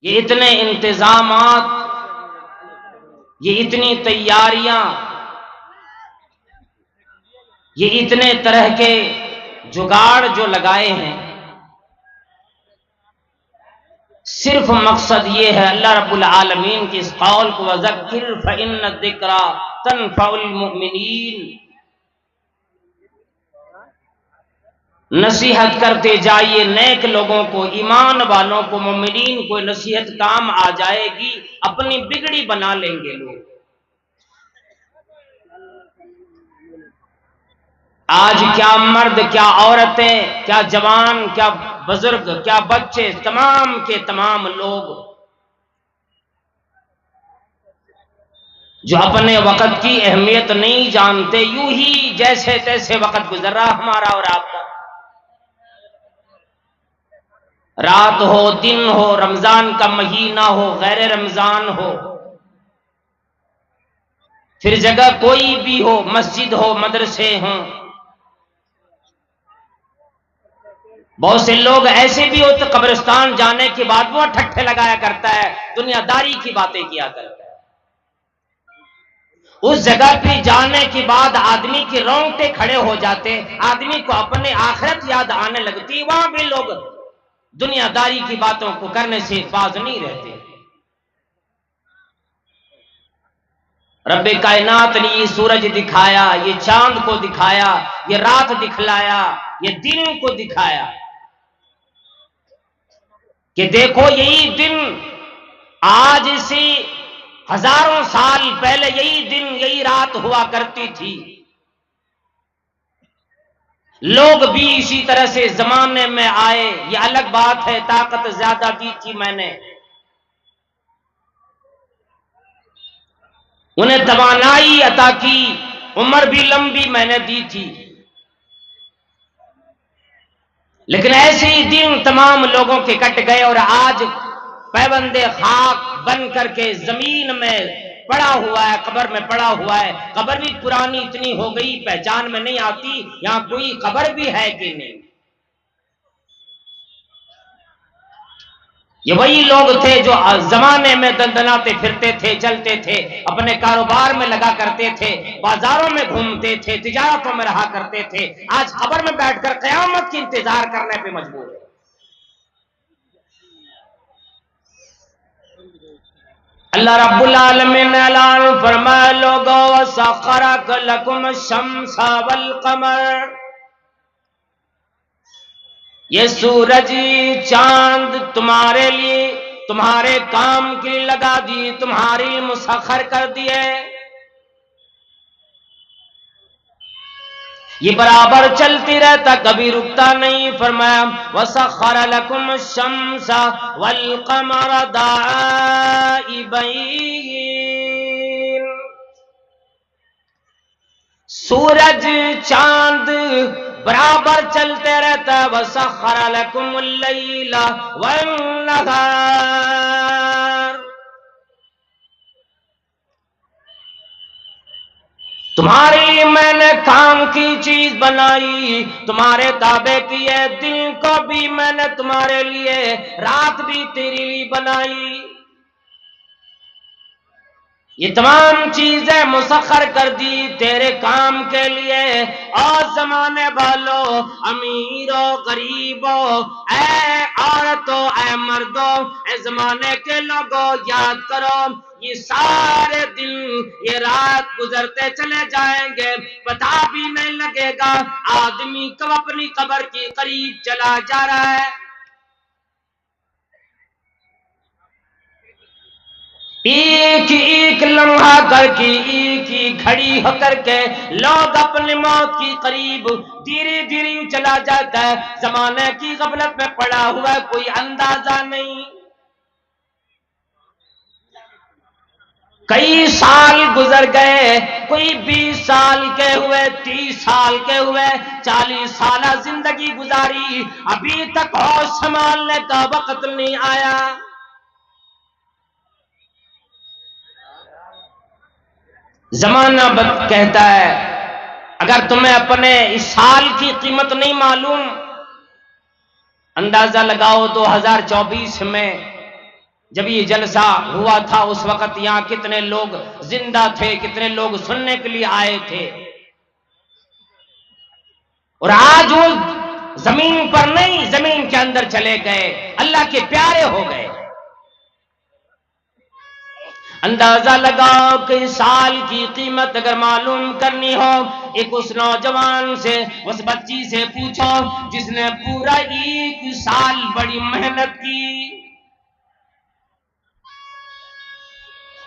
ये इतने इंतजामात, ये इतनी तैयारियां, ये इतने तरह के जुगाड़ जो लगाए हैं, सिर्फ मकसद ये है अल्लाह रब्बुल आलमीन की इस कौल को वज़क्किर फ़इन्न ज़िक्रा तनफ़उल मुमिनीन, नसीहत करते जाइए नेक लोगों को, ईमान वालों को, मोमिनीन को नसीहत काम आ जाएगी, अपनी बिगड़ी बना लेंगे लोग। आज क्या मर्द, क्या औरतें, क्या जवान, क्या बुजुर्ग, क्या बच्चे, तमाम के तमाम लोग जो अपने वक़्त की अहमियत नहीं जानते, यूं ही जैसे तैसे वक़्त गुजर रहा हमारा और आपका। रात हो, दिन हो, रमजान का महीना हो, गैर रमजान हो, फिर जगह कोई भी हो, मस्जिद हो, मदरसे हों, बहुत से लोग ऐसे भी होते कब्रिस्तान जाने के बाद वो ठट्ठे लगाया करता है, दुनियादारी की बातें किया करता है। उस जगह पे जाने के बाद आदमी के रोंगटे खड़े हो जाते, आदमी को अपने आखिरत याद आने लगती, वहां भी लोग दुनियादारी की बातों को करने से बाज नहीं रहते। रब्बे कायनात ने ये सूरज दिखाया, ये चांद को दिखाया, ये रात दिखलाया, ये दिन को दिखाया कि देखो यही दिन आज से हजारों साल पहले यही दिन यही रात हुआ करती थी। लोग भी इसी तरह से जमाने में आए, ये अलग बात है, ताकत ज्यादा दी थी मैंने, उन्हें तवानाई अता की, उम्र भी लंबी मैंने दी थी, लेकिन ऐसे ही दिन तमाम लोगों के कट गए और आज पैबंदे खाक बन करके जमीन में पड़ा हुआ है, कब्र में पड़ा हुआ है। कब्र भी पुरानी इतनी हो गई, पहचान में नहीं आती यहां कोई कब्र भी है कि नहीं। ये वही लोग थे जो जमाने में दंदनाते फिरते थे, चलते थे, अपने कारोबार में लगा करते थे, बाजारों में घूमते थे, तिजारतों में रहा करते थे, आज कब्र में बैठकर कयामत की इंतजार करने पे मजबूर है। अल्लाह रब्बुल आलमीन ने ऐलान फरमाया, लोगो सखरक लकुम शम्स वल कमर, ये सूरज चांद तुम्हारे लिए, तुम्हारे काम के लिए लगा दी, तुम्हारी मुसखर कर दिए, ये बराबर चलती रहता, कभी रुकता नहीं। फरमाया वसखर लकुम शम्स वल कमर दाइबैन, सूरज चांद बराबर चलते रहता, वसखर लकुमुल लैला वन नहार, तुम्हारे लिए मैंने काम की चीज बनाई, तुम्हारे ताबे किए, दिन को भी मैंने तुम्हारे लिए, रात भी तेरे लिए बनाई, ये तमाम चीजें मुसख्खर कर दी तेरे काम के लिए। और जमाने वालों, अमीरों, गरीबों, ऐ औरतों, ऐ मर्दों, ऐ जमाने के लोगों, याद करो ये सारे दिन, ये रात गुजरते चले जाएंगे, पता भी नहीं लगेगा आदमी कब अपनी कब्र के करीब चला जा रहा है। एक एक लम्हा करके, एक ही घड़ी होकर के लोग अपनी मौत की करीब धीरे धीरे चला जाता है, जमाने की गफलत में पड़ा हुआ है, कोई अंदाजा नहीं। कई साल गुजर गए, कोई 20 साल के हुए, 30 साल के हुए, 40 साल जिंदगी गुजारी, अभी तक होश संभालने का वक्त नहीं आया। जमाना कहता है अगर तुम्हें अपने इस साल की कीमत नहीं मालूम, अंदाजा लगाओ 2024 में जब ये जलसा हुआ था उस वक्त यहां कितने लोग जिंदा थे, कितने लोग सुनने के लिए आए थे। और आज वो जमीन पर नहीं, जमीन के अंदर चले गए, अल्लाह के प्यारे हो गए। अंदाजा लगाओ कि साल की कीमत अगर मालूम करनी हो, एक उस नौजवान से, उस बच्ची से पूछो जिसने पूरा एक साल बड़ी मेहनत की,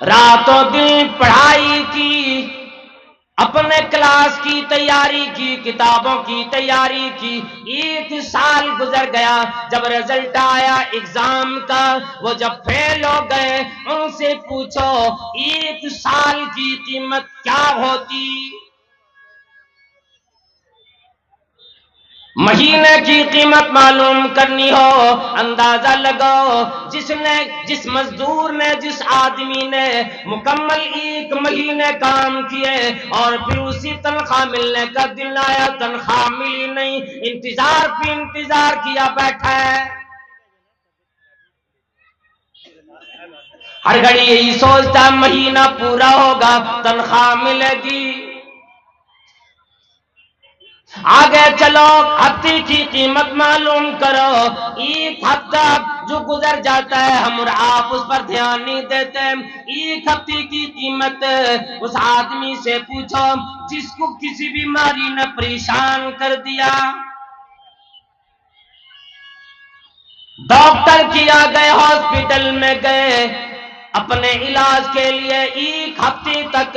रातों दिन पढ़ाई की, अपने क्लास की तैयारी की, किताबों की तैयारी की। एक साल गुजर गया, जब रिजल्ट आया एग्जाम का, वो जब फेल हो गए, उनसे पूछो एक साल की कीमत क्या होती। महीने की कीमत मालूम करनी हो, अंदाजा लगाओ, जिस मजदूर ने, जिस आदमी ने मुकम्मल एक महीने काम किए और फिर उसी तनख्वाह मिलने का दिन आया, तनख्वाह मिली नहीं, इंतजार पे इंतजार किया बैठा है, हर घड़ी यही सोचता महीना पूरा होगा तनख्वाह मिलेगी। आगे चलो, हफ्ते की कीमत मालूम करो। एक हफ्ता जो गुजर जाता है हम और आप उस पर ध्यान नहीं देते। एक हफ्ते की कीमत उस आदमी से पूछो जिसको किसी बीमारी ने परेशान कर दिया। डॉक्टर किया गए, हॉस्पिटल में गए अपने इलाज के लिए, एक हफ्ते तक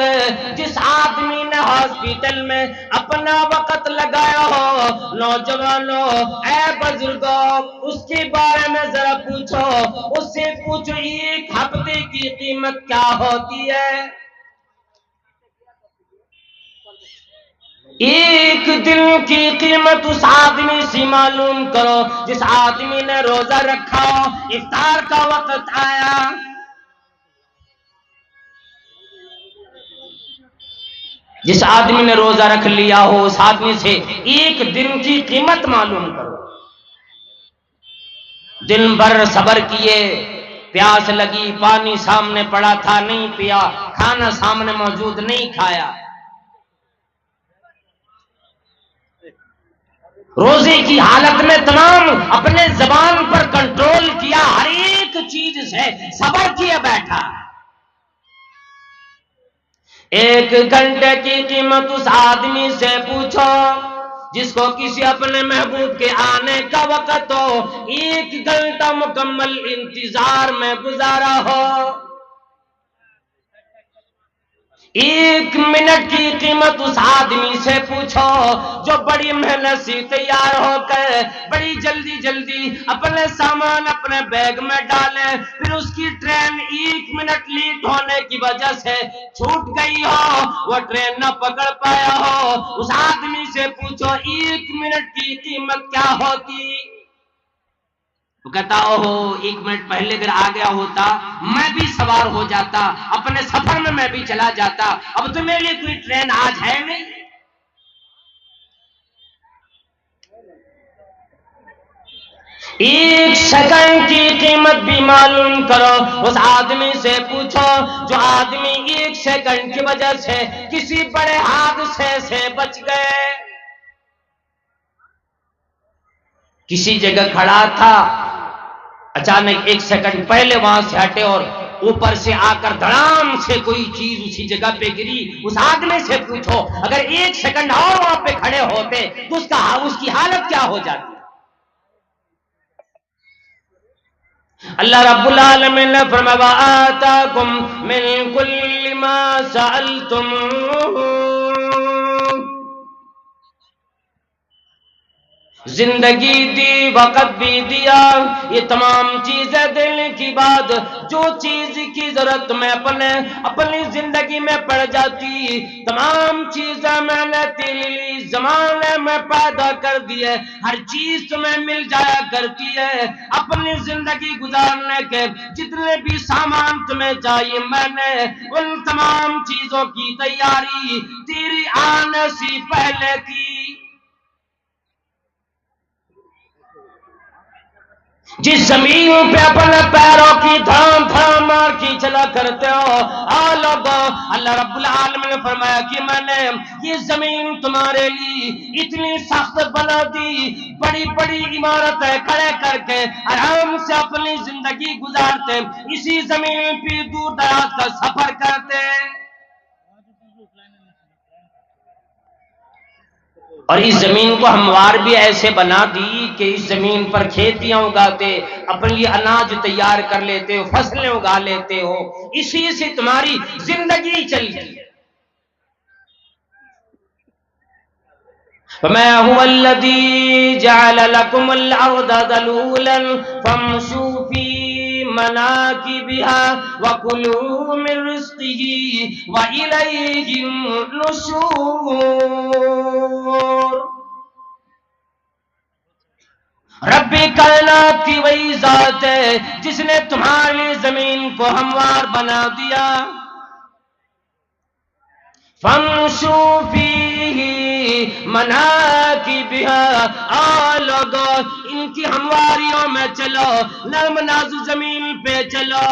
जिस आदमी ने हॉस्पिटल में अपना वक्त लगाया हो, नौजवानों, ऐ बुजुर्गों, उसके बारे में जरा पूछो, उससे पूछो एक हफ्ते की कीमत क्या होती है। एक दिन की कीमत उस आदमी से मालूम करो जिस आदमी ने रोजा रखा हो, इफ्तार का वक्त आया, जिस आदमी ने रोजा रख लिया हो उस आदमी से एक दिन की कीमत मालूम करो। दिन भर सब्र किए, प्यास लगी, पानी सामने पड़ा था नहीं पिया, खाना सामने मौजूद नहीं खाया, रोजे की हालत में तमाम अपने जबान पर कंट्रोल किया, हर एक चीज से सब्र किए बैठा। एक घंटे की कीमत उस आदमी से पूछो जिसको किसी अपने महबूब के आने का वक्त हो, एक घंटा मुकम्मल इंतजार में गुजारा हो। एक मिनट की कीमत उस आदमी से पूछो जो बड़ी मेहनत से तैयार होकर बड़ी जल्दी जल्दी अपने सामान अपने बैग में डाले, फिर उसकी ट्रेन एक मिनट लेट होने की वजह से छूट गई हो, वो ट्रेन न पकड़ पाया हो, उस आदमी से पूछो एक मिनट की कीमत क्या होती। तो कहता ओहो, एक मिनट पहले अगर आ गया होता मैं भी सवार हो जाता, अपने सफर में मैं भी चला जाता, अब तो मेरे लिए कोई ट्रेन आज है नहीं। एक सेकंड की कीमत भी मालूम करो, उस आदमी से पूछो जो आदमी एक सेकंड की वजह से किसी बड़े हादसे से बच गए। किसी जगह खड़ा था, अचानक एक सेकंड पहले वहां से हटे और ऊपर से आकर धड़ाम से कोई चीज उसी जगह पे गिरी। उस आदमी से पूछो अगर एक सेकंड और वहां पे खड़े होते तो उसकी हालत क्या हो जाती। अल्लाह रब्बुल आलमीन ने फरमाया आताकुम मिन कुल्ली मा सअलतुम, जिंदगी दी, वक्त भी दिया, ये तमाम चीजें देने की बाद जो चीज की जरूरत में अपनी जिंदगी में पड़ जाती, तमाम चीजें मैंने तेरे लिए जमाने में पैदा कर दी है, हर चीज तुम्हें मिल जाया करती है। अपनी जिंदगी गुजारने के जितने भी सामान तुम्हें चाहिए मैंने उन तमाम चीजों की तैयारी तेरी आने से पहले की। जिस जमीन पे अपने पैरों की धाम धाम मार की चला करते हो, आ लोगो, अल्लाह रब्बुल आलमीन ने फरमाया कि मैंने ये जमीन तुम्हारे लिए इतनी सख्त बना दी, बड़ी बड़ी इमारतें खड़े करके आराम से अपनी जिंदगी गुजारते, इसी जमीन पे दूर दराज का सफर करते, और इस जमीन को हमवार भी ऐसे बना दी कि इस जमीन पर खेतियां उगाते, अपने लिए अनाज तैयार कर लेते हो, फसलें उगा लेते हो, इसी से तुम्हारी जिंदगी चलती। मैं हुवल्लज़ी जअल लकुमुल अर्द ज़लूलन फम्शू फी मनाकिबिहा व कुलू मिन रिज़्क़िही व इलैहि नुशूर। रब्बी कायनात की वही जात है जिसने तुम्हारी जमीन को हमवार बना दिया। फम्शू फीही मनाकिबिहा, आ लोगो इनकी हमवारियों में चलो, नर्म नाजुक जमीन पे चलो।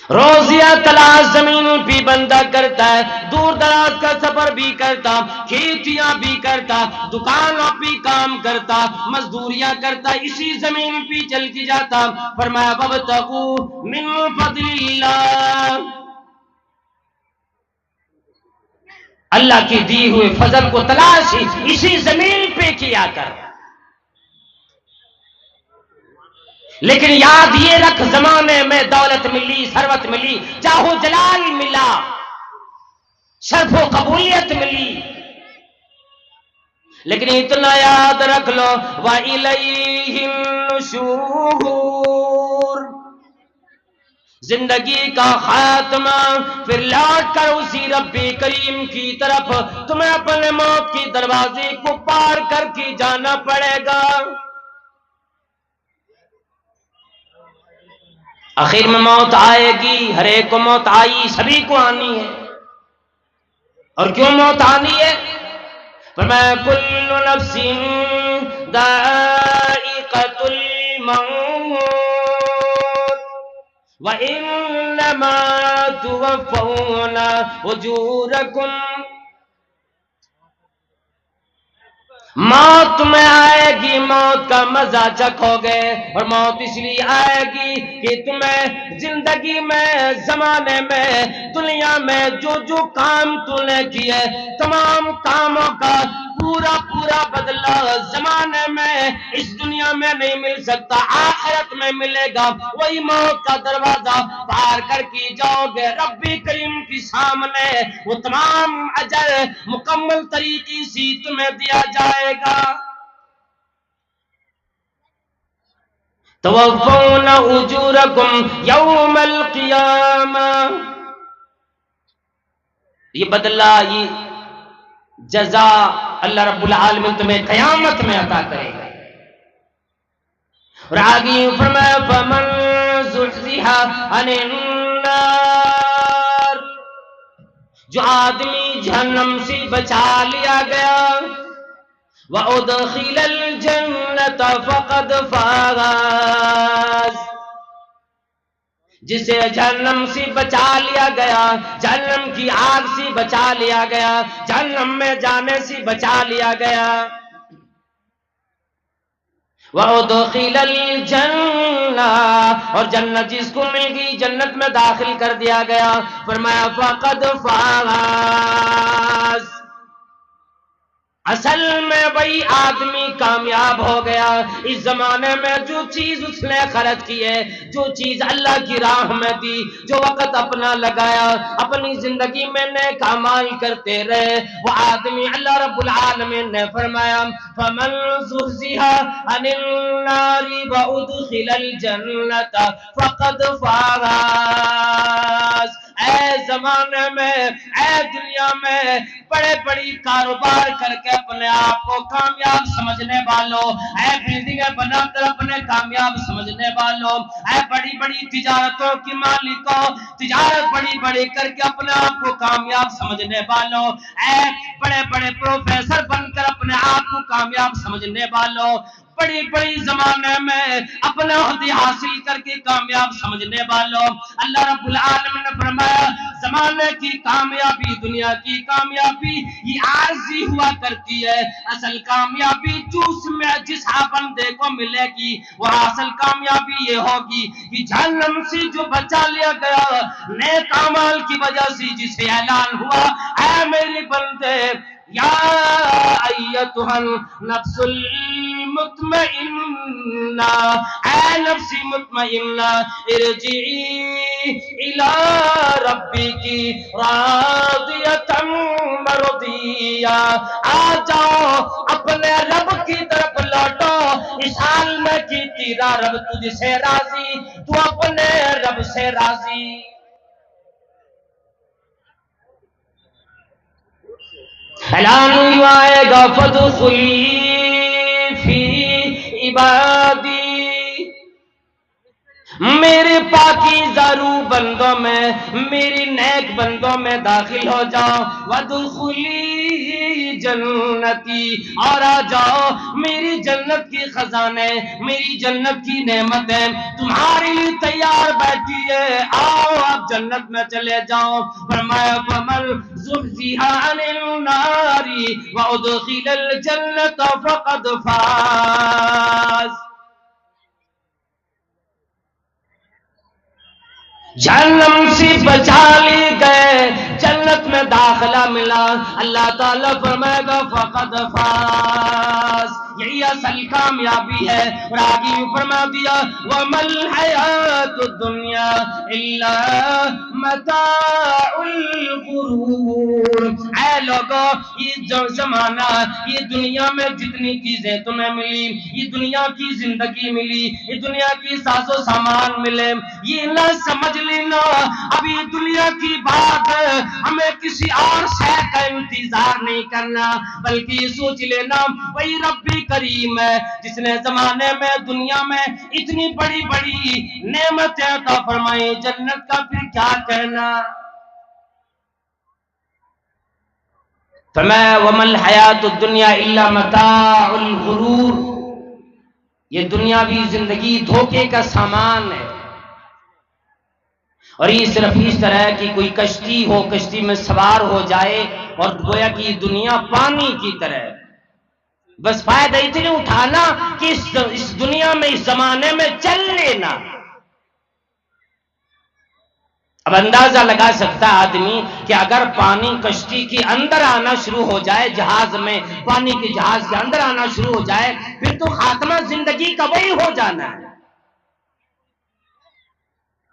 रोजिया तलाश जमीन भी बंदा करता है, दूर दराज का सफर भी करता, खेतियां भी करता, दुकानों भी काम करता, मजदूरियां करता, इसी जमीन पे चल के जाता। फरमाया वब्तगू मिन फज़लिल्लाह, अल्लाह की दी हुए फजल को तलाश इसी जमीन पे किया कर। लेकिन याद ये रख, जमाने में दौलत मिली, सरवत मिली, चाहो जलाल मिला, शर्फो कबूलियत मिली, लेकिन इतना याद रख लो, व इलैहि नुशूर, जिंदगी का खात्मा फिर लौट कर उसी रब्बी करीम की तरफ तुम्हें अपने मौत की दरवाजे को पार करके जाना पड़ेगा। आखिर में मौत आएगी, हर एक को मौत आई, सभी को आनी है। और क्यों मौत आनी है? फरमाया कुल्लु नफ्सिन दाइक़तुल मौत व इन्नमा तुवफ़्फ़ौना उजूरकुम, मौत तुम्हें आएगी, मौत का मजा चखोगे, और मौत इसलिए आएगी कि तुम्हें जिंदगी में, जमाने में, दुनिया में जो जो काम तूने किए, तमाम कामों का पूरा पूरा बदला जमाने में इस दुनिया में नहीं मिल सकता, आखिरत में मिलेगा। वही मौत का दरवाजा पार करके जाओगे, रब्बी करीम के सामने वो तमाम अजर मुकम्मल तरीके से तुम्हें दिया जाएगा। तवफ़्फ़ौना उजूरकुम यौमल क़ियामा, ये बदला, ये जज़ा अल्लाह रब्बुल आलमीन तुम्हें क़यामत में अता करेगा। और आगे फरमाया फमन ज़ुहज़िहा अनिन नार, जो आदमी जहन्नम से बचा लिया गया, व उदखिलल जन्नत फ़क़द फ़ाज़, जिसे जहन्नम से बचा लिया गया, जहन्नम की आग से बचा लिया गया, जहन्नम में जाने से बचा लिया गया, वउदखिलल जन्ना, और जन्नत जिसको मिल गई, जन्नत में दाखिल कर दिया गया। फरमाया फ़क़द फ़ाज़, असल में वही आदमी कामयाब हो गया। इस जमाने में जो चीज उसने खर्च की है, जो चीज अल्लाह की राह में दी, जो वक्त अपना लगाया, अपनी जिंदगी में नेक अमाल करते रहे, वो आदमी अल्लाह रब्बुल आलमीन ने फरमाया फमन ज़ुहज़िहा अनिन नारी व उदखिलल जन्नत फ़क़द फ़ाज़, ऐ जमाने में, ऐ दुनिया में बड़े बड़ी कारोबार करके अपने आप को कामयाब समझने वालों, ऐ बिल्डिंगें बनाकर अपने कामयाब समझने वालों, ऐ बड़ी बड़ी तिजारतों की मालिकों, तिजारत बड़ी बड़ी करके अपने आप को कामयाब समझने वालों, ऐ बड़े बड़े प्रोफेसर बनकर अपने आप को कामयाब समझने वालों, बड़ी बड़ी जमाने में अपना ओहदे हासिल करके कामयाब समझने वालों, अल्लाह रब्बुल आलमीन ने फरमाया जमाने की कामयाबी, दुनिया की कामयाबी ये आरजी हुआ करती है, असल कामयाबी जिस बंदे को मिलेगी वह असल कामयाबी ये होगी कि जहन्नम से जो बचा लिया गया नेक अमाल की वजह से, जिसे ऐलान हुआ ऐ मेरे बंदे या अय्यतुहल नफ्सुल मुतमइन्ना, ऐ नफ्सी मुतमइन्ना इरजिई इला रब्बिकी रादियतन मरदिया, आ जाओ अपने रब की तरफ लौटो, इस हाल में कि तेरा रब तुझसे राजी, तू अपने रब से राजी। ऐलान हुआ आएगा फदखुली फी इबादी, मेरे पाकीज़ा रूह बंदों में, मेरी नेक बंदों में दाखिल हो जाओ, वदखुली जन्नती, और आ जाओ मेरी जन्नत की खजाने, मेरी जन्नत की नेमतें तुम्हारे लिए तैयार बैठी है, आओ आप जन्नत में चले जाओ। फरमाया फमल ज़ुहज़िहा अनिन नारी व उदखिलल जन्नत फ़क़द फ़ाज़, जहन्नम से बचा लिए गए, जन्नत में दाखिला मिला, अल्लाह ताला फरमाएगा फ़क़द फ़ाज़, यही असल कामयाबी है। और आगे फरमा दिया वमल हयातुद दुनिया इल्ला मताउल गुरूर, ऐ लोगों ये जो जमाना, ये दुनिया में जितनी चीजें तुम्हें मिली, ये दुनिया की जिंदगी मिली, ये दुनिया की साजो सामान मिले, ये ना समझ लेना अभी दुनिया की बात है, हमें किसी और शय का इंतजार नहीं करना, बल्कि ये सोच लेना वही रब्बी करीम है जिसने जमाने में दुनिया में इतनी बड़ी बड़ी नेमतें अता फरमाई, जन्नत का फिर क्या कहना। फरमाया वमल हयातुद दुनिया इल्ला मताउल गुरूर, ये दुनियावी जिंदगी धोखे का सामान है। और ये सिर्फ इस तरह की कोई कश्ती हो, कश्ती में सवार हो जाए और गोया कि दुनिया पानी की तरह, बस फायदा इतने उठाना कि इस दुनिया में, इस जमाने में चल लेना। अब अंदाजा लगा सकता है आदमी कि अगर पानी कश्ती के अंदर आना शुरू हो जाए, जहाज में पानी के जहाज के अंदर आना शुरू हो जाए, फिर तो खात्मा जिंदगी का वही हो जाना है।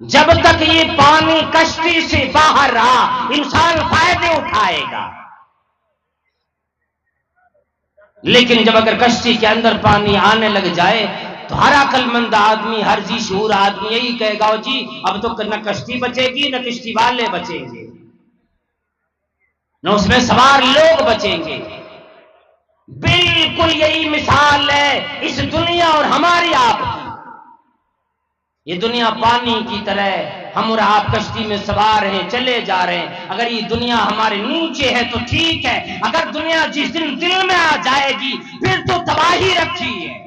जब तक ये पानी कश्ती से बाहर रहा इंसान फायदे उठाएगा, लेकिन जब अगर कश्ती के अंदर पानी आने लग जाए तो हर अक्लमंद आदमी, हर जी शूर आदमी यही कहेगा जी अब तो न कश्ती बचेगी, न कश्ती वाले बचेंगे, न उसमें सवार लोग बचेंगे। बिल्कुल यही मिसाल है इस दुनिया और हमारी आपकी। ये दुनिया पानी की तरह, हम और आप कश्ती में सवार हैं, चले जा रहे हैं। अगर ये दुनिया हमारे नीचे है तो ठीक है, अगर दुनिया जिस दिन दिल में आ जाएगी फिर तो तबाही रखी है।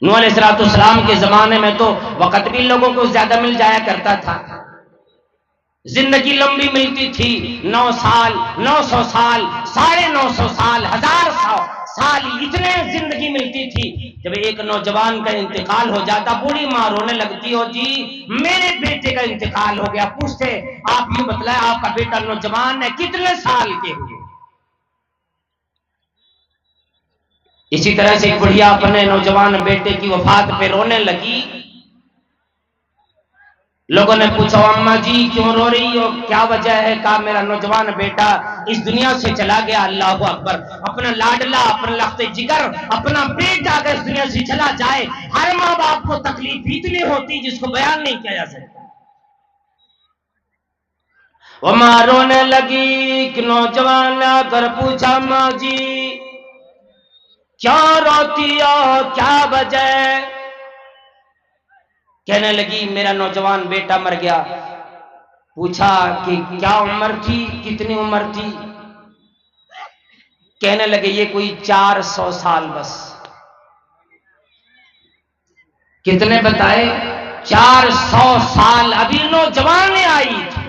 नूह अलैहिस्सलाम के जमाने में तो वक्त भी लोगों को ज्यादा मिल जाया करता था, जिंदगी लंबी मिलती थी, 9 साल, 900 साल, 950 साल, 1000 साल, इतने जिंदगी मिलती थी। जब एक नौजवान का इंतकाल हो जाता, बूढ़ी माँ रोने लगती हो जी मेरे बेटे का इंतकाल हो गया। पूछते आप ये बतलाए आपका बेटा नौजवान है, कितने साल के हुए? इसी तरह से बुढ़िया अपने नौजवान बेटे की वफात पे रोने लगी। लोगों ने पूछा अम्मा जी क्यों रो रही हो, क्या वजह है? कहा मेरा नौजवान बेटा इस दुनिया से चला गया। अल्लाह अकबर। अपना लाडला, अपना लख्ते जिगर, अपना बेटा अगर इस दुनिया से चला जाए, हर माँ बाप को तकलीफ इतनी होती जिसको बयान नहीं किया जा सकता। वो माँ रोने लगी कि नौजवान ने आकर पूछा माँ जी क्यों रोती हो, क्या वजह? कहने लगी मेरा नौजवान बेटा मर गया। पूछा कि क्या उम्र थी, कितनी उम्र थी? कहने लगे ये कोई 400 साल बस। कितने बताए? 400 साल, अभी नौजवान आई थी।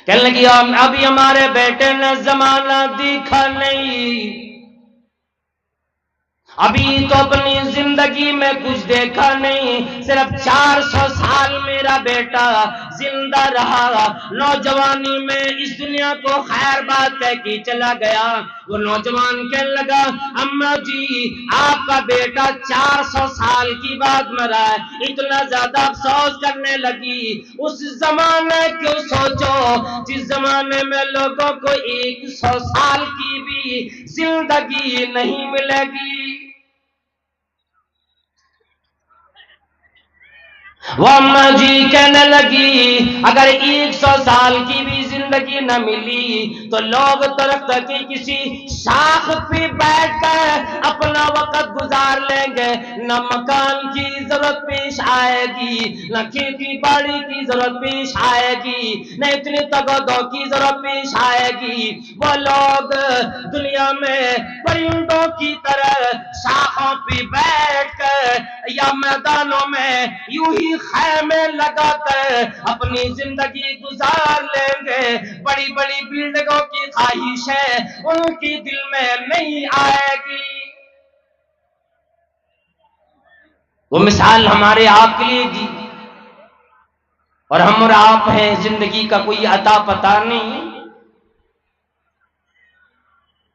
कहने लगी अभी हमारे बेटे ने जमाना देखा नहीं, अभी तो अपनी जिंदगी में कुछ देखा नहीं, सिर्फ 400 साल मेरा बेटा जिंदा रहा, नौजवानी में इस दुनिया को खैर बात कह के चला गया। वो नौजवान कहने लगा अम्मा जी आपका बेटा 400 साल की बात मरा है। इतना ज्यादा अफसोस करने लगी। उस जमाने को सोचो जिस जमाने में लोगों को 100 साल की भी जिंदगी नहीं मिलेगी। वो अम्मा जी कहने लगी अगर 100 साल की भी जिंदगी न मिली तो लोग तरफ की किसी शाख पे बैठकर अपना वक्त गुजार लेंगे, न मकान की जरूरत पेश आएगी, न खेती बाड़ी की जरूरत पेश आएगी, न इतनी तगदो की जरूरत पेश आएगी। वो लोग दुनिया में परिंदों की तरह शाखों पे बैठकर या मैदानों में यूं ही खैमे लगाकर अपनी जिंदगी गुजार लेंगे। बड़ी बड़ी बिल्डिंगों की ख्वाहिश है उनकी दिल में नहीं आएगी। वो मिसाल हमारे आप के लिए दी, और हम और आप हैं, जिंदगी का कोई अता पता नहीं।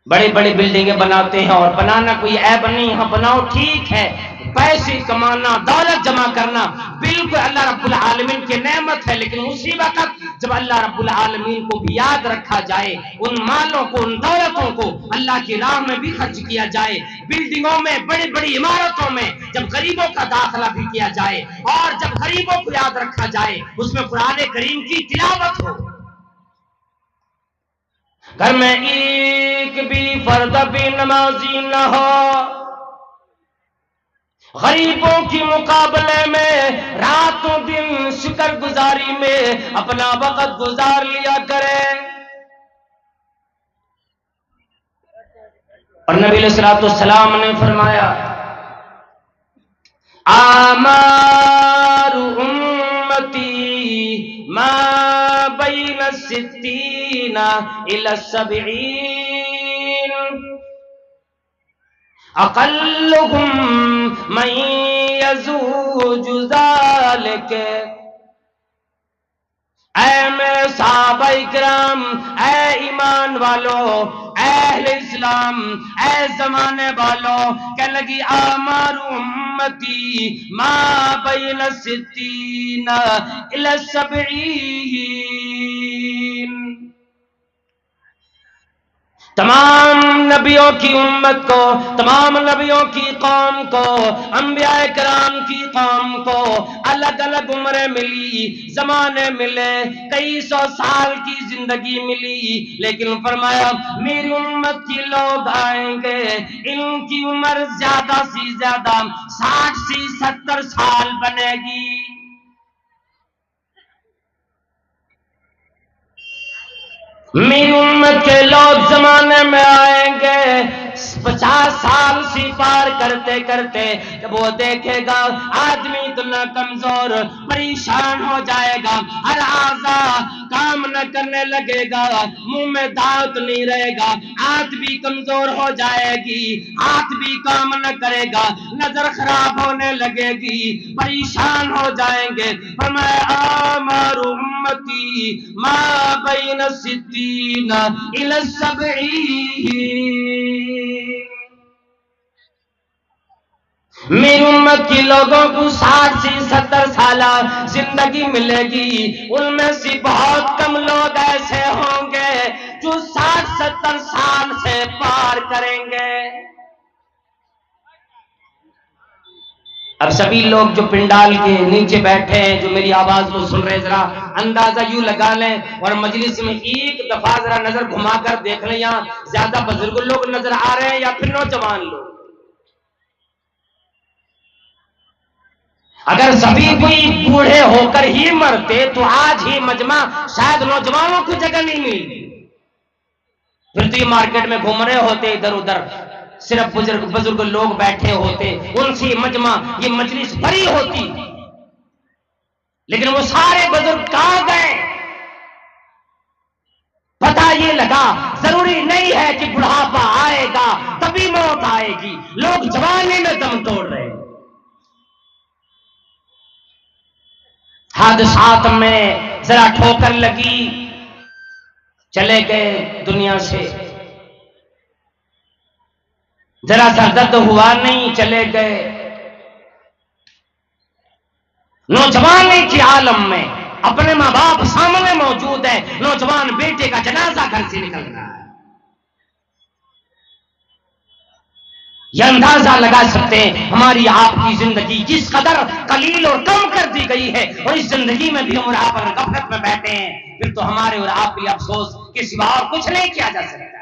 बड़ी बड़ी बिल्डिंगें बनाते हैं और बनाना कोई ऐब नहीं, हाँ बनाओ ठीक है, पैसे कमाना, दौलत जमा करना बिल्कुल अल्लाह रब्बुल आलमीन की नेमत है, लेकिन उसी वक्त जब अल्लाह रब्बुल आलमीन को भी याद रखा जाए, उन मालों को, उन दौलतों को अल्लाह की राह में भी खर्च किया जाए, बिल्डिंगों में, बड़ी बड़ी इमारतों में जब गरीबों का दाखिला भी किया जाए और जब गरीबों को याद रखा जाए, उसमें कुरान करीम की तिलावत हो, घर में एक भी फर्द भी नमाजी न हो, गरीबों के मुकाबले में रातों दिन शुक्र गुजारी में अपना वक्त गुजार लिया करे। और नबी अलैहिस्सलाम ने फरमाया आमारु उम्मती मा बैन सित्तीना इला सबईन अक़ल्लुहुम मन यज़ूजु ज़ालिक। ऐ मेरे सहाबा इकराम, ऐ ईमान वालों, ऐ अहले इस्लाम, ऐ जमाने वालों, कहने लगी आमारु उम्मती मा बैन सित्तीना इला सबईन। तमाम नबियों की उम्मत को, तमाम नबियों की कौम को, अंबिया कराम की कौम को अलग अलग उम्रें मिली, जमाने मिले, कई 100 साल की जिंदगी मिली, लेकिन फरमाया मेरी उम्मत के लोग आएंगे, इनकी उम्र ज्यादा से ज्यादा 60 से 70 साल बनेगी। मेरी उम्मत के लोग जमाने में आएंगे 50 साल से पार करते करते, जब वो देखेगा आदमी इतना कमजोर, परेशान हो जाएगा, हर आज़ा काम न करने लगेगा, मुंह में दांत नहीं रहेगा, आंख भी कमजोर हो जाएगी, हाथ भी काम न करेगा, नजर खराब होने लगेगी, परेशान हो जाएंगे। फरमाया आमारु उम्मती मा बैन सित्तीना इला सबईन। मेरी उम्मत उम्मत के लोगों को 60 से 70 साल जिंदगी मिलेगी, उनमें से बहुत कम लोग ऐसे होंगे जो 60-70 साल से पार करेंगे। अब सभी लोग जो पिंडाल के नीचे बैठे हैं, जो मेरी आवाज को सुन रहे हैं, जरा अंदाजा यूं लगा लें और मजलिस में एक दफा जरा नजर घुमाकर देख लें, यहाँ ज्यादा बुजुर्ग लोग नजर आ रहे हैं या फिर नौजवान लोग। अगर सभी कोई बूढ़े होकर ही मरते तो आज ही मजमा शायद नौजवानों को जगह नहीं मिलती। फिर तो ये मार्केट में घूम रहे होते इधर उधर, सिर्फ बुजुर्ग बुजुर्ग लोग बैठे होते, उनसे मजमा ये मजलिस भरी होती। लेकिन वो सारे बुजुर्ग कहां गए? पता ये लगा जरूरी नहीं है कि बुढ़ापा आएगा तभी मौत आएगी, लोग जवानी में दम तोड़ रहे हैं। हादसात में जरा ठोकर लगी, चले गए दुनिया से, जरा सा दर्द हुआ नहीं, चले गए। नौजवानी के आलम में अपने माँ बाप सामने मौजूद है, नौजवान बेटे का जनाजा घर से निकल रहा है। यह अंदाजा लगा सकते हैं हमारी आपकी जिंदगी जिस कदर कलील और कम कर दी गई है, और इस जिंदगी में भी हम आप गफलत में बैठे हैं, फिर तो हमारे और आपके लिए अफसोस के सिवा और कुछ नहीं किया जा सकता।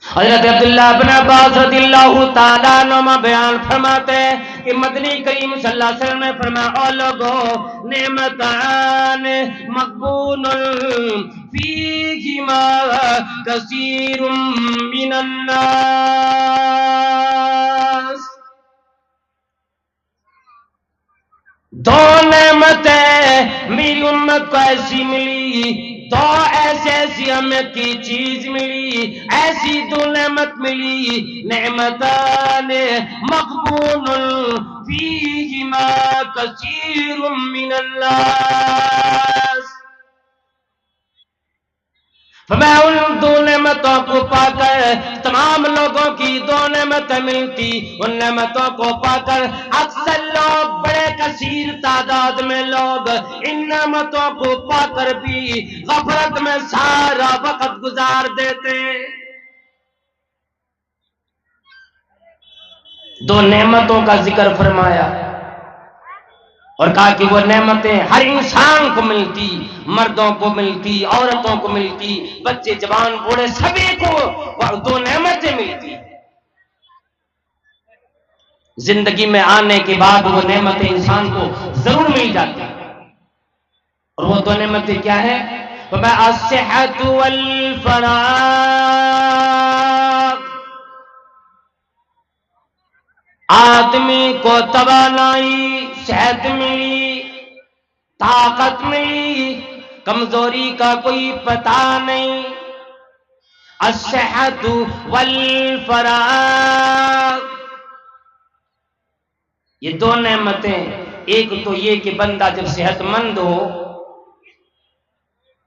हज़रत अब्दुल्लाह इब्न अब्बास रज़ियल्लाहु ताला अन्हुमा बयान फरमाते हैं कि मदनी करीम सल्लल्लाहु अलैहि वसल्लम ने फरमाया, ओ लोगों, नेमतान मक़बूनुन फीहिमा कसीरुम मिनन नास। दो नेमतें मेरी उम्मत को ऐसी मिली, दो ऐसी हमें की चीज मिली, ऐसी दो नेमत मिली, नेमतान मक़बूनुन फीहिमा कसीरुम मिनन नास। मैं उन दो नेमतों को पाकर तमाम लोगों की दो नेमतें मिलती, उन नेमतों को पाकर अक्सर लोग, बड़े कसीर तादाद में लोग इन नेमतों को पाकर भी गफलत में सारा वक्त गुजार देते। दो नेमतों का जिक्र फरमाया और कहा कि वो नेमतें हर इंसान को मिलती, मर्दों को मिलती, औरतों को मिलती, बच्चे जवान बूढ़े सभी को वो दो नेमतें मिलती। जिंदगी में आने के बाद वो नेमतें इंसान को जरूर मिल जाती, और वो दो नेमतें क्या है? अस्सिहतु वल फराग। आदमी को तवानाई, सेहत मिली, ताकत मिली, कमजोरी का कोई पता नहीं। अस्सिहतु वल फराग, ये दो नेमतें। एक तो ये कि बंदा जब सेहतमंद हो,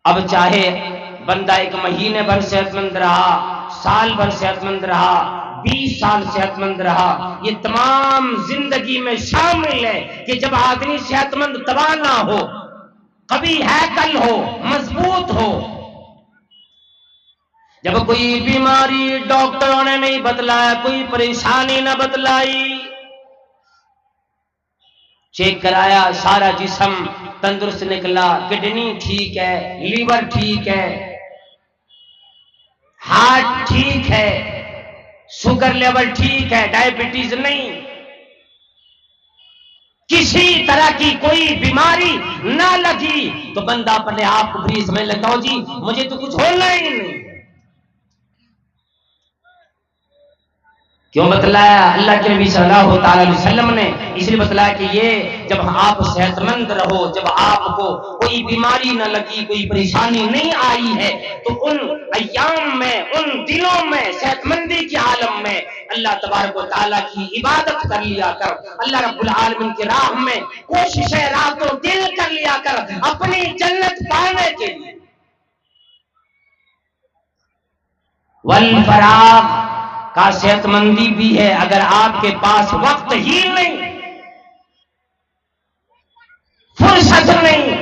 अब चाहे बंदा एक महीने भर सेहतमंद रहा, साल भर सेहतमंद रहा, 20 साल सेहतमंद रहा, ये तमाम जिंदगी में शामिल है कि जब आदमी सेहतमंद तवाना हो, कभी हैकल हो, मजबूत हो। जब कोई बीमारी डॉक्टरों ने नहीं बतलाया, कोई परेशानी न बतलाई, चेक कराया, सारा जिस्म तंदुरुस्त निकला, किडनी ठीक है, लीवर ठीक है, हार्ट ठीक है, शुगर लेवल ठीक है, डायबिटीज नहीं, किसी तरह की कोई बीमारी ना लगी, तो बंदा अपने आप को फ्री समझ लगता हो, जी मुझे तो कुछ होना ही नहीं। क्यों बतलाया? अल्लाह के नबी सल्लल्लाहु अलैहि वसल्लम ने इसलिए बतलाया कि ये जब आप सेहतमंद रहो, जब आपको कोई बीमारी न लगी, कोई परेशानी नहीं आई है, तो उन अय्याम में, उन दिनों में, सेहतमंदी के आलम में अल्लाह तबारक व तआला की इबादत कर लिया कर, अल्लाह रब्बुल आलमीन की राह में कोशिशें रातों दिन कर लिया कर, अपनी जन्नत पाने के लिए। वल फराग, का सेहतमंदी भी है अगर आपके पास वक्त ही नहीं, फुर्सत नहीं,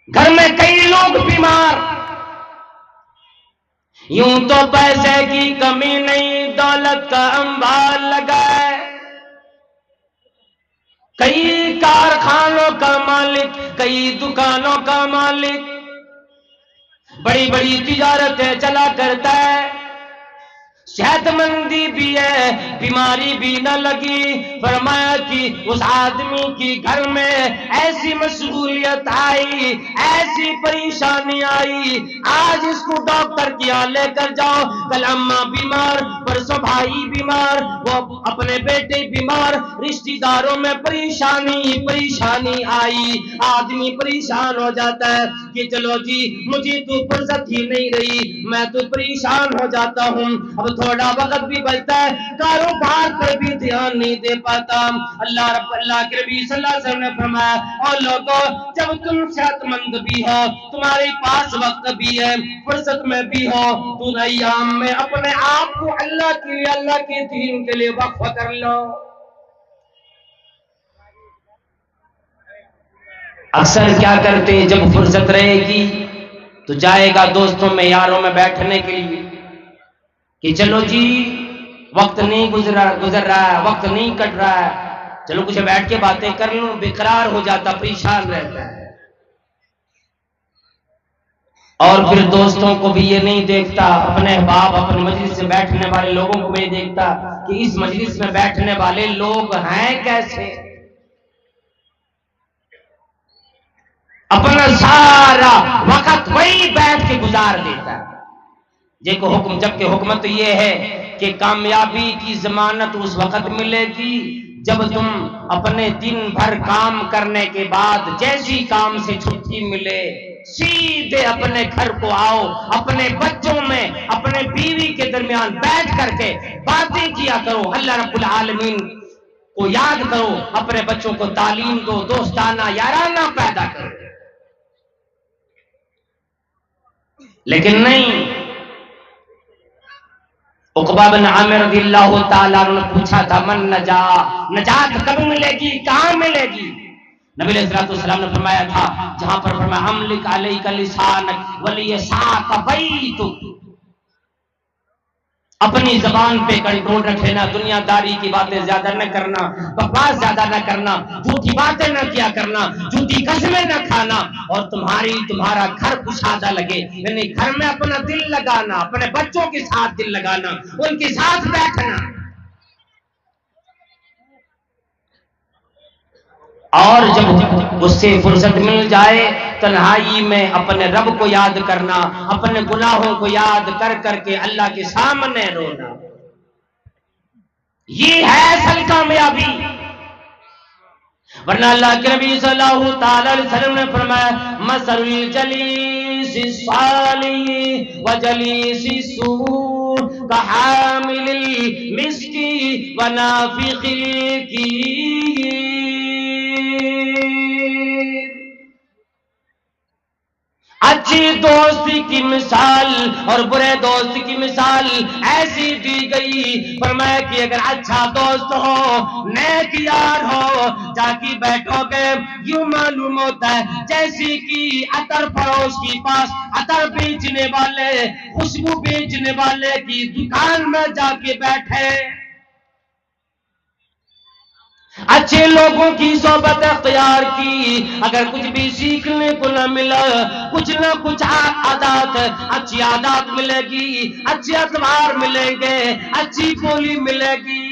घर में कई लोग बीमार, यूं तो पैसे की कमी नहीं, दौलत का अंबार लगा है, कई कारखानों का मालिक, कई दुकानों का मालिक, बड़ी बड़ी तिजारतें चला करता है, सेहतमंदी भी है, बीमारी भी न लगी। फरमाया कि उस आदमी की घर में ऐसी मशगूलियत आई, ऐसी परेशानी आई, आज इसको डॉक्टर के यहाँ लेकर जाओ, कल अम्मा बीमार, परसों भाई बीमार, वो अपने बेटे बीमार, रिश्तेदारों में परेशानी परेशानी आई, आदमी परेशान हो जाता है कि चलो जी मुझे तो फुर्सत ही नहीं रही, मैं तो परेशान हो जाता हूँ, अब थोड़ा वक्त भी बचता है, कारोबार पर भी ध्यान नहीं दे पाता। अल्लाह के नबी सल्लल्लाहु अलैहि वसल्लम ने फरमाया, और लोगों जब तुम सेहतमंद भी हो, तुम्हारे पास वक्त भी है, फुर्सत में भी हो, तो अय्याम में अपने आप को अल्लाह के लिए, अल्लाह के दीन के लिए वक्फ कर लो। अक्सर क्या करते हैं, जब फुर्सत रहेगी तो जाएगा दोस्तों में यारों में बैठने के लिए कि चलो जी वक्त नहीं गुजर रहा है, वक्त नहीं कट रहा है, चलो कुछ बैठ के बातें कर लूं, बेकरार हो जाता, परेशान रहता है। और फिर दोस्तों को भी ये नहीं देखता, अपने अहबाब अपने मजलिस में बैठने वाले लोगों को भी देखता कि इस मजलिस में बैठने वाले लोग हैं कैसे, अपना सारा वक्त वही बैठ के गुजार देता है। देखो हुक्म, जबकि हुक्म तो ये है कि कामयाबी की जमानत उस वक्त मिलेगी जब तुम अपने दिन भर काम करने के बाद जैसी काम से छुट्टी मिले सीधे अपने घर को आओ, अपने बच्चों में, अपने बीवी के दरमियान बैठ करके बातें किया करो, अल्लाह रब्बुल आलमीन को याद करो, अपने बच्चों को तालीम दो, दोस्ताना याराना पैदा करो। लेकिन नहीं, उक़बा बिन आमिर रज़ियल्लाहु ताला ने पूछा था, मन नजात कब मिलेगी, कहां मिलेगी? नबी अलैहिस्सलातु वस्सलाम ने फरमाया था, जहां पर फरमाया अमलिक अलैका लिसानक वलियसाक बैतुक, अपनी जबान पे कंट्रोल रख लेना, दुनियादारी की बातें ज्यादा न करना, बकवास ज्यादा न करना, झूठी बातें न किया करना, झूठी कसमें न खाना, और तुम्हारा घर कुशादा लगे, यानी घर में अपना दिल लगाना, अपने बच्चों के साथ दिल लगाना, उनके साथ बैठना, और जब उससे फुर्सत मिल जाए तन्हाई में अपने रब को याद करना, अपने गुनाहों को याद कर करके अल्लाह के सामने रोना, ये है असल कामयाबी। वरना अल्लाह के नबी सल्लल्लाहु अलैहि वसल्लम ने फरमाया, मसलुल जलीसी सालिह व जलीसी सूर कहामिलिल मिस्की व नाफिखिल की। अच्छी दोस्ती की मिसाल और बुरे दोस्त की मिसाल ऐसी दी गई, फरमाया कि अगर अच्छा दोस्त हो, नेक यार हो, जाके बैठोगे यूं मालूम होता है जैसी कि अतर फरोश के पास अतर बेचने वाले, खुशबू बेचने वाले की दुकान में जाके बैठे। अच्छे लोगों की सोबत अख्तियार की, अगर कुछ भी सीखने को न मिला, कुछ न कुछ आदत, अच्छी आदत मिलेगी, अच्छे अखबार मिलेंगे, अच्छी बोली मिलेगी।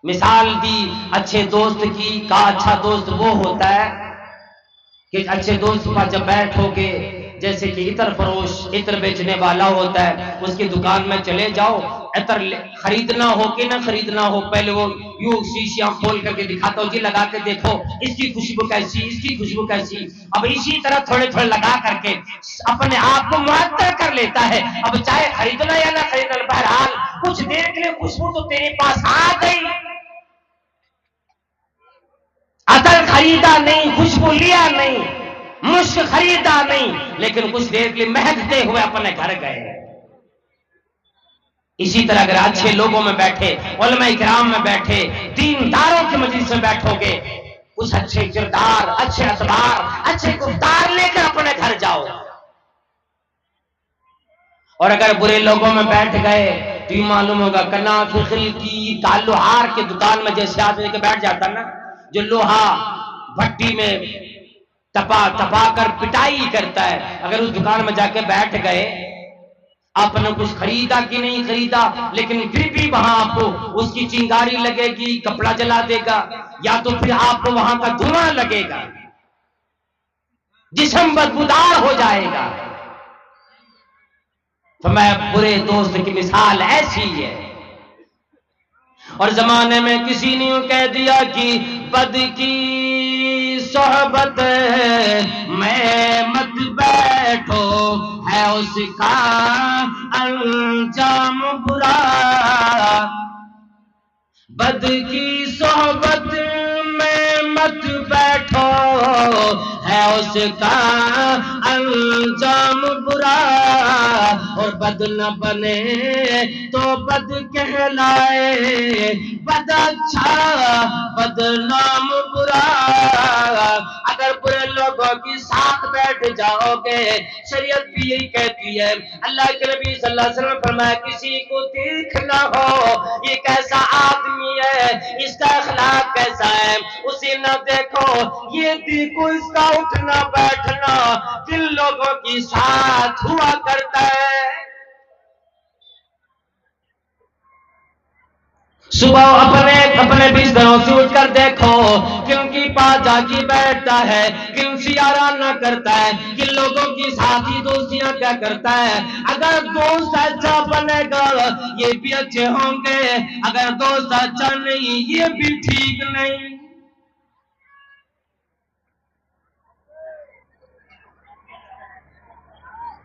मिसाल दी अच्छे दोस्त की का, अच्छा दोस्त वो होता है कि अच्छे दोस्त पर जब बैठोगे, जैसे कि इतर फरोश, इतर बेचने वाला होता है, उसकी दुकान में चले जाओ, इतर खरीदना हो कि ना खरीदना हो, पहले वो यूं शीशियां खोल करके दिखाता हो, जी लगा के देखो इसकी खुशबू कैसी, इसकी खुशबू कैसी। अब इसी तरह थोड़े थोड़े लगा करके अपने आप को मुअत्तर कर लेता है। अब चाहे खरीदना या ना खरीदना, बहरहाल कुछ देर के लिए खुशबू तो तेरे पास आ गई, अतर खरीदा नहीं, खुशबू लिया नहीं, मुश्क खरीदा नहीं, लेकिन कुछ देर के लिए महकते हुए अपने घर गए। इसी तरह अगर अच्छे लोगों में बैठे, उलमा इकराम में बैठे, दीनदारों के मजलिस में बैठोगे, कुछ अच्छे किरदार, अच्छे अतबार, अच्छे गुफ्तार लेकर अपने घर जाओ। और अगर बुरे लोगों में बैठ गए तो ये मालूम होगा कना फिखिल की ताल्लुहार के दुकान में जैसे आदमी के बैठ जाता ना, जो लोहा भट्टी में तपा तपा कर पिटाई करता है, अगर उस दुकान में जाके बैठ गए, आपने कुछ खरीदा कि नहीं खरीदा, लेकिन फिर भी वहां आपको उसकी चिंगारी लगेगी, कपड़ा जला देगा, या तो फिर आपको वहां का धुआं लगेगा, जिस्म बदबूदार हो जाएगा। तो मैं बुरे दोस्त की मिसाल ऐसी है। और जमाने में किसी ने कह दिया कि बद की सोहबत में मत बैठो, है उसका अंजाम बुरा। बद की सोहबत में मत बैठो, है उसका अंजाम बुरा। और बद न बने तो बद कहलाए, बद अच्छा बदनाम बुरा। अगर बुरे लोगों के साथ बैठ जाओगे, शरीयत भी यही कहती है, अल्लाह के नबी सल्लल्लाहु अलैहि वसल्लम फरमाया किसी को देखना हो ये कैसा आदमी है, इसका अखलाक कैसा है, उसे न देखो, ये देखो इसका उठना बैठना किन लोगों के साथ हुआ करता है। सुबह अपने बिस्तरों से उठकर देखो क्योंकि पास जाके बैठता है, क्यों सियाराना करता है, किन लोगों की साथी दोस्तियां क्या करता है। अगर दोस्त अच्छा बनेगा ये भी अच्छे होंगे, अगर दोस्त अच्छा नहीं ये भी ठीक नहीं।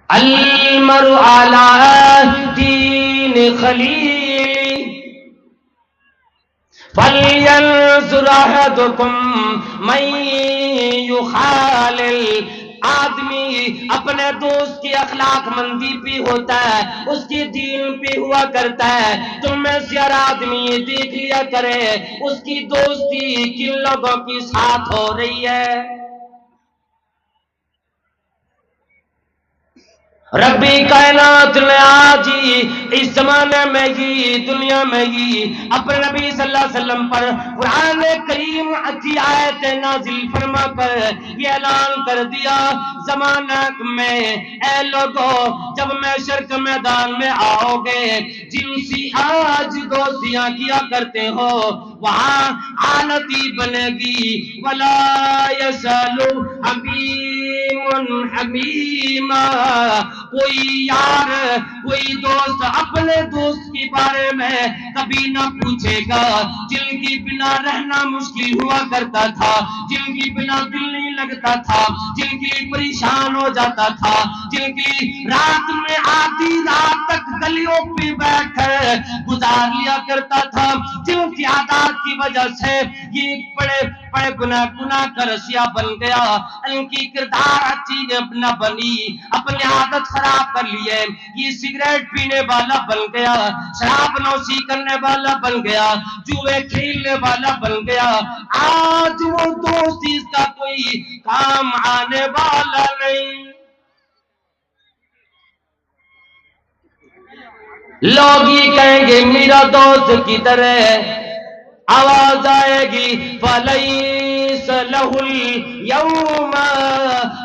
अल मरु अला दीन खलील फलयंजुर अहदुकुम मन युखालिल। आदमी अपने दोस्त की अखलाक मंदी भी होता है, उसके दीन पे हुआ करता है। तुम में से हर आदमी ये देख लिया करे उसकी दोस्ती किन लोगों के साथ हो रही है। रब्बी कायनात ने आज ही इस जमाने में ही दुनिया में ही अपने नबी सल्लल्लाहु अलैहि वसल्लम पर कुरान करीम की आयत नाजिल फरमा कर ये ऐलान कर दिया, जमाना में ऐ लोगों जब महशर के मैदान में आओगे, जिनसी आज दोस्तियां किया करते हो वहां हालती बनेगी, वला यसलु हमीमुन हमीमा। कोई यार कोई दोस्त अपने दोस्त के बारे में कभी ना पूछेगा, जिनकी बिना रहना मुश्किल हुआ करता था, जिनकी बिना दिल नहीं लगता था, जिनकी परेशान हो जाता था, जिनकी रात में आधी रात तक गलियों पे बैठ गुजार लिया करता था, जिनकी आदत की वजह से ये बड़े बड़े गुनाह का रसिया बन गया, इनकी किरदार अच्छी न बनी, अपनी आदत खराब कर ली है, ये सिगरेट पीने वाला बन गया, शराब नौशी करने वाला बन गया, जुए खेलने वाला बन गया, आज वो दोस्त इसका कोई काम आने वाला नहीं। लोग ये कहेंगे मेरा दोस्त किधर है, आवाज आएगी फलैस लहुल यौमा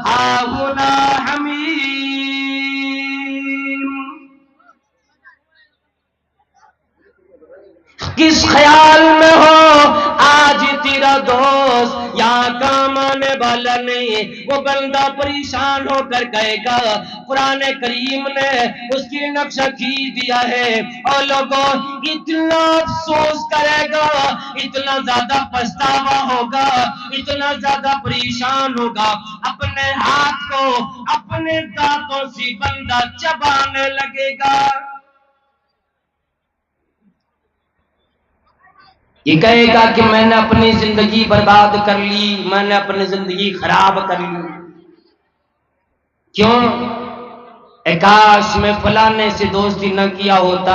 हाहुना हमीम। किस ख्याल में हो आज तेरा दोस्त यहाँ काम आने वाला नहीं, वो बंदा परेशान होकर कहेगा कुरान करीम ने उसकी नक्शा खींच दिया है, और लोगों इतना अफसोस करेगा, इतना ज्यादा पछतावा होगा, इतना ज्यादा परेशान होगा, अपने हाथ को अपने दांतों से बंदा चबाने लगेगा। ये कहेगा कि मैंने अपनी जिंदगी बर्बाद कर ली, मैंने अपनी जिंदगी खराब कर ली। क्यों? काश में फलाने से दोस्ती न किया होता,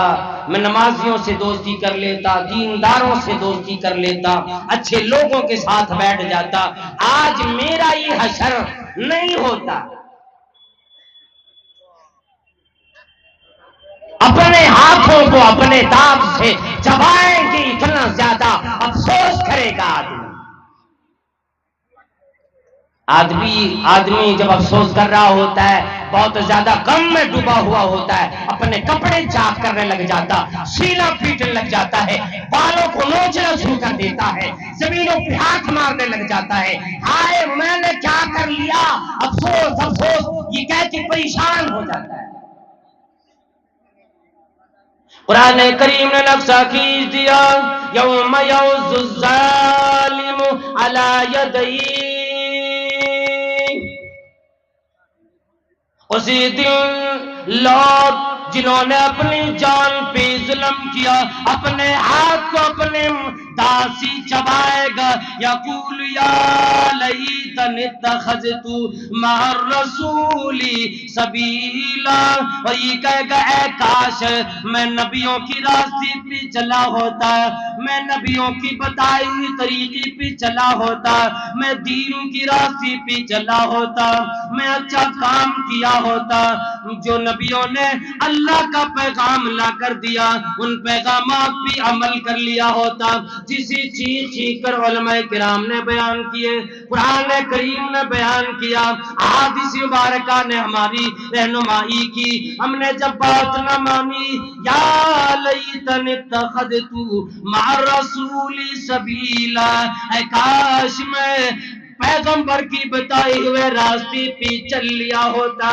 मैं नमाजियों से दोस्ती कर लेता, दीनदारों से दोस्ती कर लेता, अच्छे लोगों के साथ बैठ जाता। आज मेरा ये हशर नहीं होता। अपने हाथों को अपने दांत से चबाएंगे, इतना ज्यादा अफसोस करेगा आदमी। आदमी जब अफसोस कर रहा होता है, बहुत ज्यादा गम में डूबा हुआ होता है, अपने कपड़े चाक करने लग जाता, सीना पीटने लग जाता है, बालों को नोचना शुरू कर देता है, जमीनों पे हाथ मारने लग जाता है, हाय मैंने क्या कर लिया, अफसोस अफसोस, ये कहते परेशान हो जाता है। कुरान करीम ने नक्शा खींच दिया, यौम यउज़्ज़ु ज़ालिमु अला यदैहि, उसी दिन लोग जिन्होंने अपनी जान पे जुल्म किया, अपने हाथ को अपने दासी चबाएगा, यकूल या लैतनी इत्तखज़तु मअर रसूली सबीला, और ये कहेगा ऐ काश मैं नबियों की रास्ते पे चला होता, मैं नबियों की बताई हुई तरीके पे चला होता, मैं दीन की रास्ते पे चला होता, मैं अच्छा काम किया होता। जो नबियों ने अल्लाह का पैगाम ला कर दिया, उन पैगामात पे अमल कर लिया होता, जिसे चीख चीख कर उलमाए किराम ने बयान किए, कुरान करीम ने बयान किया, हदीस मुबारका ने हमारी रहनुमाई की। हमने जब बात न मानी, या लैतनी इत्तखज़तु मअर रसूली सबीला, ऐ काश मैं पैगंबर की बताए हुए रास्ते पे चल लिया होता।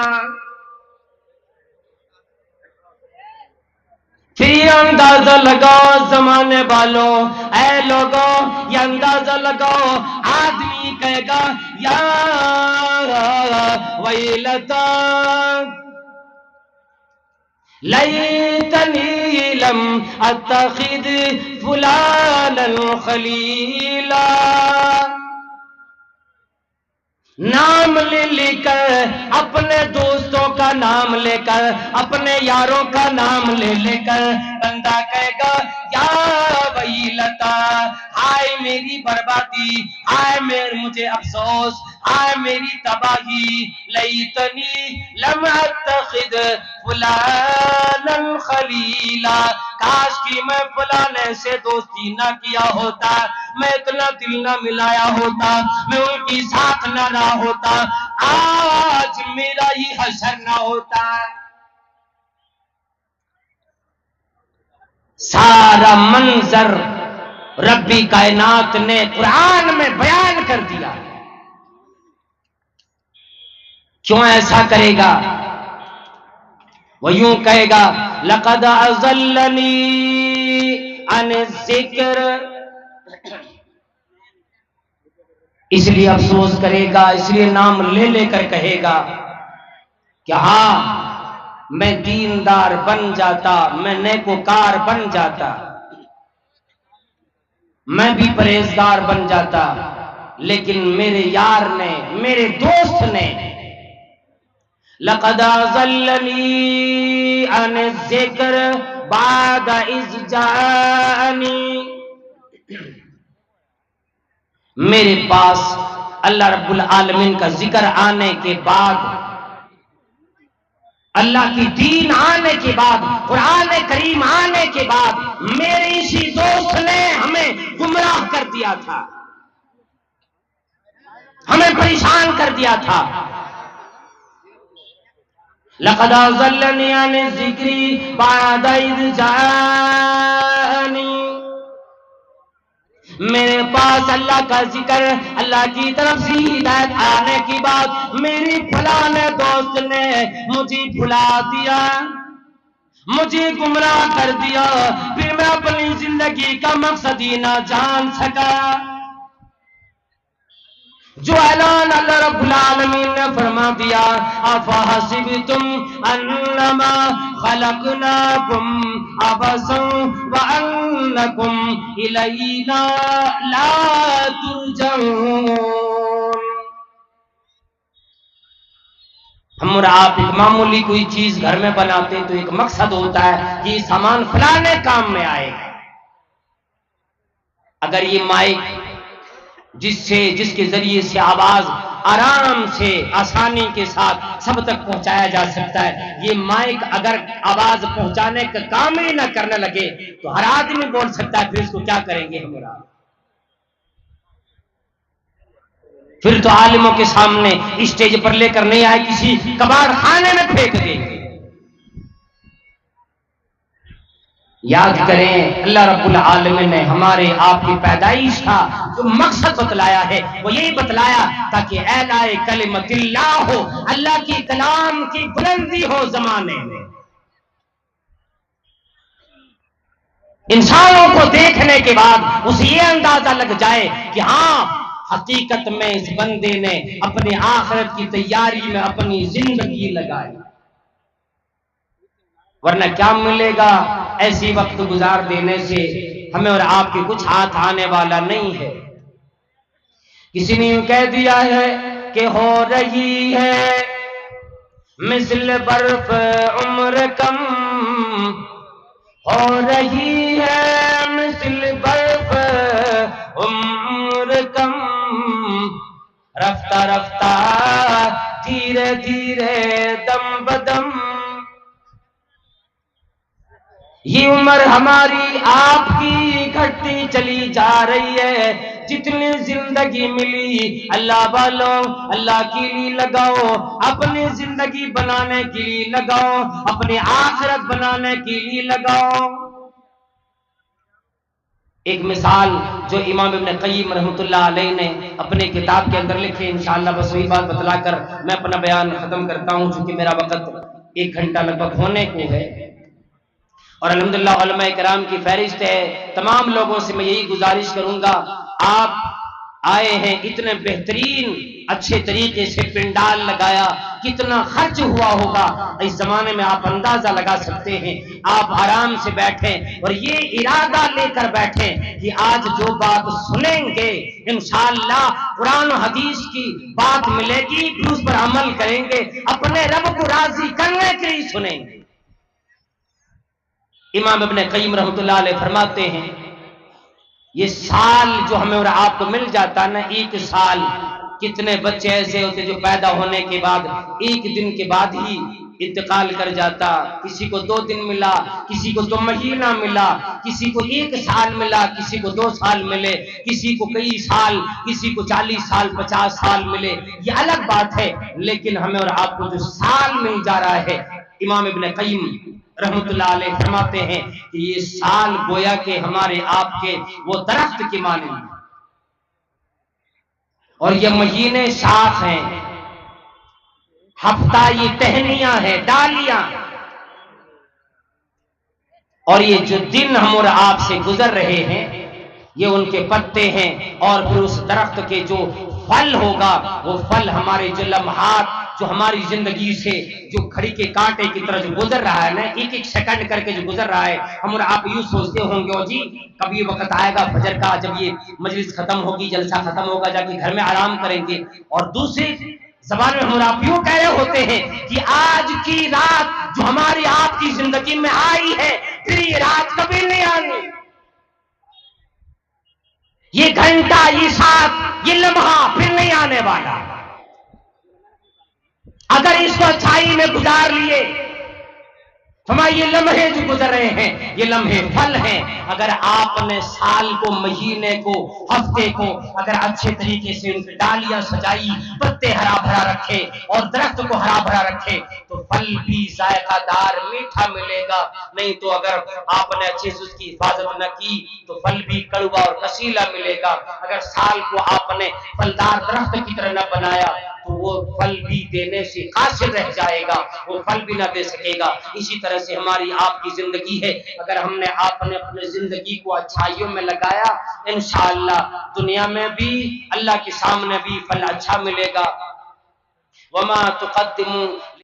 फिर अंदाजा लगाओ जमाने वालों, ऐ लोगों ये अंदाजा लगाओ, आदमी कहेगा या वैलता लैतनी लम अत्तखिद फुलानन खलीला, नाम ले लेकर, अपने दोस्तों का नाम लेकर, अपने यारों का नाम ले लेकर बंदा कहेगा या वैलता, हाय मेरी बर्बादी, हाय मुझे अफसोस, हाय मेरी तबाही, लैतनी लम अत्तखिद फुलानन खलीला, काश कि मैं फलाने से दोस्ती ना किया होता, मैं इतना दिल ना मिलाया होता, मैं उनकी साथ ना रहा होता, आज मेरा ही हशर ना होता। सारा मंजर रब्बी कायनात ने कुरान में बयान कर दिया। क्यों ऐसा करेगा? वो यूं कहेगा लक़द अज़ल्लनी अन ज़िक्र, इसलिए अफसोस करेगा, इसलिए नाम ले लेकर कहेगा कि हाँ मैं दीनदार बन जाता, मैं नेकोकार बन जाता, मैं भी परहेजगार बन जाता, लेकिन मेरे यार ने, मेरे दोस्त ने लक़द अज़ल्लनी अन ज़िक्र बाद इज़ जानी, मेरे पास अल्लाह रब्बुल आलमीन का जिक्र आने के बाद, अल्लाह की दीन आने के बाद, कुरान करीम आने के बाद मेरे इसी दोस्त ने हमें गुमराह कर दिया था, हमें परेशान कर दिया था। लक़द अज़ल्लनी अन ज़िक्री बाद इज़ जानी, मेरे पास अल्लाह का जिक्र, अल्लाह की तरफ से हिदायत आने की बात मेरी फलाने दोस्त ने मुझे भुला दिया, मुझे गुमराह कर दिया, फिर मैं अपनी जिंदगी का मकसद ही ना जान सका। जो ऐलान अल्लाह रब्बुल आलमीन ने फरमा दिया, अफहसिबतुम अन्नमा खलकनाकुम अबसन व अन्नकुम इलैना ला तुरजऊन, हम और आप एक मामूली कोई चीज घर में बनाते तो एक मकसद होता है कि सामान फलाने काम में आएगा। अगर ये माइक जिसके जरिए से आवाज आराम से आसानी के साथ सब तक पहुंचाया जा सकता है, ये माइक अगर आवाज पहुंचाने का काम ही ना करने लगे तो हर आदमी बोल सकता है, फिर इसको क्या करेंगे हम और आप? फिर तो आलिमों के सामने स्टेज पर लेकर नहीं आए, किसी कबाड़ खाने में फेंक देंगे। याद करें, अल्लाह रब्बुल आलमीन ने हमारे आपकी पैदाइश का जो मकसद बतलाया है वो यही बतलाया ताकि ऐलाए कलिमतिल्लाह हो, अल्लाह की कलाम की बुलंदी हो जमाने में। इंसानों को देखने के बाद उसे ये अंदाजा लग जाए कि हाँ, हकीकत में इस बंदे ने अपने आखिरत की तैयारी में अपनी जिंदगी लगाई। वरना क्या मिलेगा? ऐसी वक्त गुजार देने से हमें और आपके कुछ हाथ आने वाला नहीं है। किसी ने यूं कह दिया है कि हो रही है मिसल बर्फ उम्र कम, हो रही है मिसल बर्फ उम्र कम, रफ्ता रफ्ता धीरे धीरे दम बदम। ये उम्र हमारी आपकी घटती चली जा रही है। जितनी जिंदगी मिली अल्लाह वालों अल्लाह के लिए लगाओ, अपनी जिंदगी बनाने के लिए लगाओ, अपनी आखिरत बनाने के लिए लगाओ। एक मिसाल जो इमाम इब्न क़य्यिम रहमतुल्लाह अलैह ने अपने किताब के अंदर लिखे, इंशाअल्लाह बस वही बात बतलाकर मैं अपना बयान खत्म करता हूं, क्योंकि मेरा वक्त 1 घंटा लगभग होने को है। और अल्हम्दुलिल्लाह उलमा किराम की फहरिस्त है। तमाम लोगों से मैं यही गुजारिश करूंगा, आप आए हैं, इतने बेहतरीन अच्छे तरीके से पिंडाल लगाया, कितना खर्च हुआ होगा इस जमाने में आप अंदाजा लगा सकते हैं। आप आराम से बैठे और ये इरादा लेकर बैठे कि आज जो बात सुनेंगे इंशाअल्लाह कुरान और हदीस की बात मिलेगी, फिर उस पर अमल करेंगे, अपने रब को राजी करने के लिए सुनेंगे। इमाम इब्न क़य्यिम रहमतुल्लाह अलैह फरमाते हैं, ये साल जो हमें और आपको मिल जाता ना, 1 साल, कितने बच्चे ऐसे होते जो पैदा होने के बाद 1 दिन के बाद ही इंतकाल कर जाता। किसी को 2 दिन मिला, किसी को 2 महीना मिला, किसी को 1 साल मिला, किसी को 2 साल मिले, किसी को कई साल, किसी को 40 साल 50 साल मिले, ये अलग बात है। लेकिन हमें और आपको जो साल मिल जा रहा है, इमाम इब्न क़य्यिम रहमतुल्लाह अलैह फरमाते हैं कि ये साल गोया के हमारे आपके वो दरख्त के माने हैं, और ये महीने शाख हैं, हफ्ता ये टहनियां हैं, डालियां, और ये जो दिन हम और आप से गुजर रहे हैं ये उनके पत्ते हैं। और फिर उस दरख्त के जो फल होगा वो फल हमारे जो लम्हात जो हमारी जिंदगी से जो घड़ी के कांटे की तरह जो गुजर रहा है ना, 1-1 सेकंड करके जो गुजर रहा है, हम और आप यूं सोचते होंगे ओ जी कभी वक्त आएगा फजर का, जब ये मजलिस खत्म होगी, जलसा खत्म होगा, जाके घर में आराम करेंगे। और दूसरी जबान में हम और आप यूं कह रहे होते हैं कि आज की रात जो हमारी आपकी जिंदगी में आई है, फिर ये रात कभी नहीं आनी, ये घंटा, ये साथ, ये लम्हा फिर नहीं आने वाला। अगर इसको अच्छाई में गुजार लिए, हमारे ये लम्हे जो गुजर रहे हैं ये लम्हे फल हैं। अगर आपने साल को, महीने को, हफ्ते को अगर अच्छे तरीके से उनकी डालियां सजाई, पत्ते हरा भरा रखे और दरख्त को हरा भरा रखे तो फल भी जायकादार मीठा मिलेगा। नहीं तो अगर आपने अच्छे से उसकी हिफाजत न की तो फल भी कड़वा और कसीला मिलेगा। अगर साल को आपने फलदार दरख्त की तरह न बनाया तो वो फल भी देने से कासिर रह जाएगा, वो फल भी ना दे सकेगा। इसी तरह से हमारी आपकी जिंदगी है, अगर हमने आपने अपने जिंदगी को अच्छाइयों में लगाया, इंशाअल्लाह दुनिया में भी, अल्लाह के सामने भी फल अच्छा मिलेगा। वमा तुक़द्दिमू